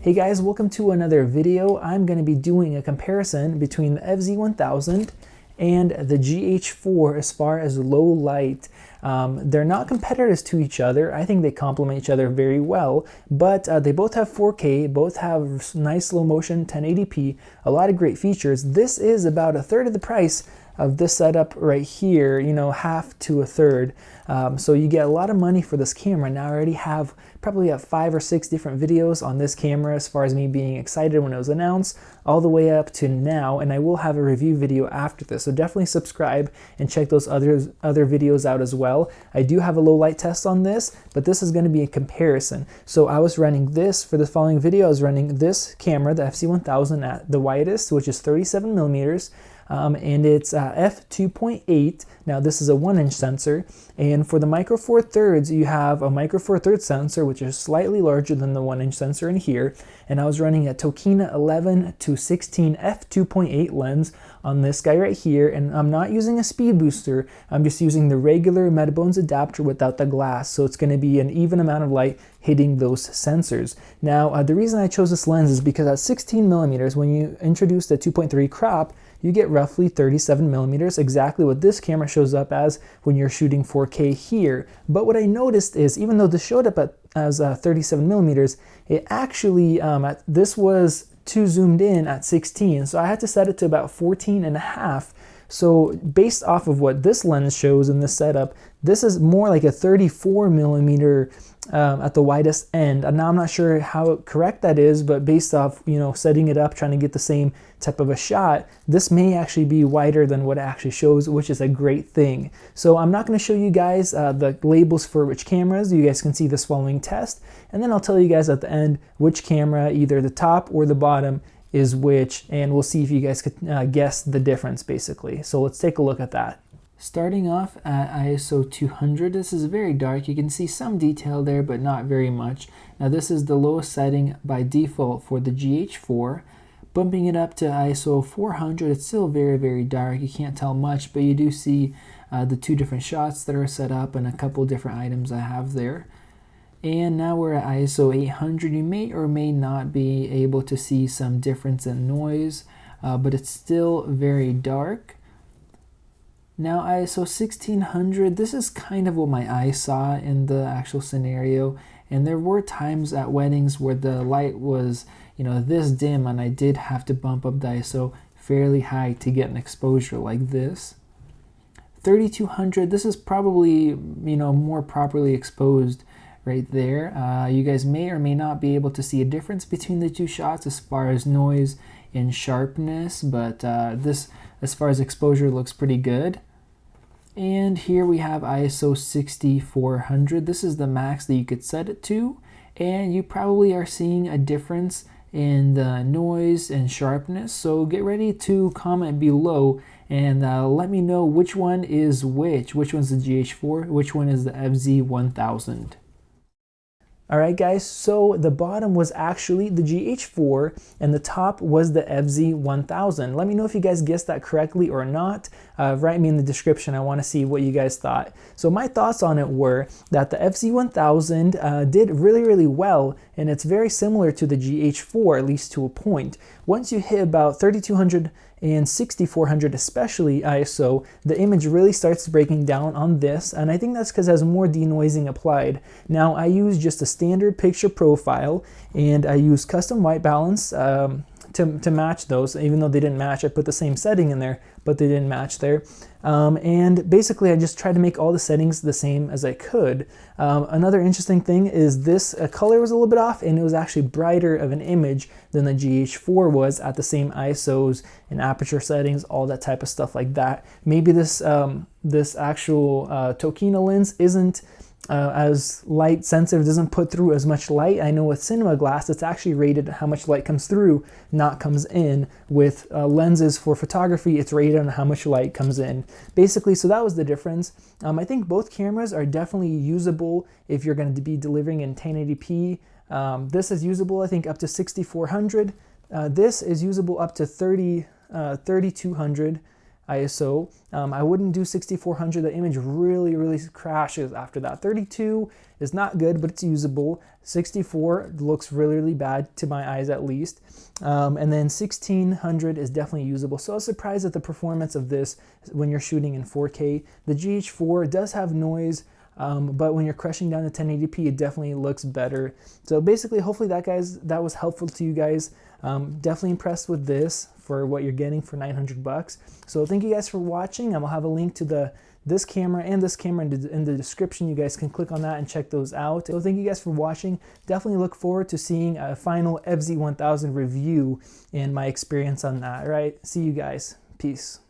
Hey guys, welcome to another video. I'm going to be doing a comparison between the FZ1000 and the GH4 as far as low light. They're not competitors to each other. I think they complement each other very well, but they both have 4K, both have nice slow motion 1080p, a lot of great features. This is about a third of the price of this setup right here, you know, half to a third. So you get a lot of money for this camera. Now I already have probably 5 or 6 different videos on this camera as far as me being excited when it was announced all the way up to now, and I will have a review video after this. So definitely subscribe and check those other videos out as well. I do have a low light test on this, but this is going to be a comparison. So I was running this for the following video. I was running this camera, the FZ1000 at the widest, which is 37 millimeters. And it's f2.8. Now this is a 1-inch sensor, and for the micro four thirds you have a micro four thirds sensor which is slightly larger than the 1-inch sensor in here, and I was running a Tokina 11-16 f2.8 lens on this guy right here, and I'm not using a speed booster, I'm just using the regular Metabones adapter without the glass, so it's going to be an even amount of light hitting those sensors. Now the reason I chose this lens is because at 16 millimeters, when you introduce the 2.3 crop, you get roughly 37 millimeters, exactly what this camera shows up as when you're shooting 4K here. But what I noticed is, even though this showed up as 37 millimeters, it actually, this was too zoomed in at 16, so I had to set it to about 14 and a half. So based off of what this lens shows in this setup, this is more like a 34 millimeter at the widest end. And now I'm not sure how correct that is, but based off, you know, setting it up, trying to get the same type of a shot, this may actually be wider than what it actually shows, which is a great thing. So I'm not going to show you guys the labels for which cameras. You guys can see this following test, and then I'll tell you guys at the end which camera, either the top or the bottom, is which, and we'll see if you guys could guess the difference basically. So let's take a look at that. Starting off at ISO 200, this is very dark. You can see some detail there, but not very much. Now this is the lowest setting by default for the GH4. Bumping it up to ISO 400, it's still very, very dark. You can't tell much, but you do see the 2 different shots that are set up and a couple different items I have there. And now we're at ISO 800. You may or may not be able to see some difference in noise, but it's still very dark. Now ISO 1600, this is kind of what my eyes saw in the actual scenario, and there were times at weddings where the light was, you know, this dim, and I did have to bump up the ISO fairly high to get an exposure like this. 3200, this is probably, you know, more properly exposed right there. You guys may or may not be able to see a difference between the 2 shots as far as noise and sharpness, but this, as far as exposure, looks pretty good. And here we have ISO 6400. This is the max that you could set it to, and you probably are seeing a difference in the noise and sharpness. So get ready to comment below and let me know which one is which one's the GH4, which one is the FZ1000. Alright guys, so the bottom was actually the GH4 and the top was the FZ1000. Let me know if you guys guessed that correctly or not. Write me in the description. I want to see what you guys thought. So my thoughts on it were that the FZ1000 did really, really well, and it's very similar to the GH4, at least to a point. Once you hit about 3200 and 6400 especially ISO, the image really starts breaking down on this, and I think that's because it has more denoising applied. Now I use just a standard picture profile, and I use custom white balance to match those. Even though they didn't match, I put the same setting in there, but they didn't match there. And basically I just tried to make all the settings the same as I could. Another interesting thing is this color was a little bit off, and it was actually brighter of an image than the GH4 was at the same ISOs and aperture settings, all that type of stuff like that. Maybe this this actual Tokina lens isn't as light sensitive, doesn't put through as much light. I know with cinema glass, it's actually rated how much light comes through, not comes in. With lenses for photography, it's rated on how much light comes in. Basically, so that was the difference. I think both cameras are definitely usable if you're going to be delivering in 1080p. This is usable, I think, up to 6400. This is usable up to 3200. ISO. I wouldn't do 6400. The image really crashes after that. 32 is not good, but it's usable. 64 looks really bad to my eyes, at least. And then 1600 is definitely usable. So I was surprised at the performance of this when you're shooting in 4K. The GH4 does have noise, but when you're crushing down to 1080p, it definitely looks better. So basically, hopefully that was helpful to you guys. Definitely impressed with this for what you're getting for 900 bucks. So thank you guys for watching. I'll have a link to this camera and this camera in the description. You guys can click on that and check those out. So thank you guys for watching. Definitely look forward to seeing a final FZ1000 review and my experience on that. All right, see you guys. Peace.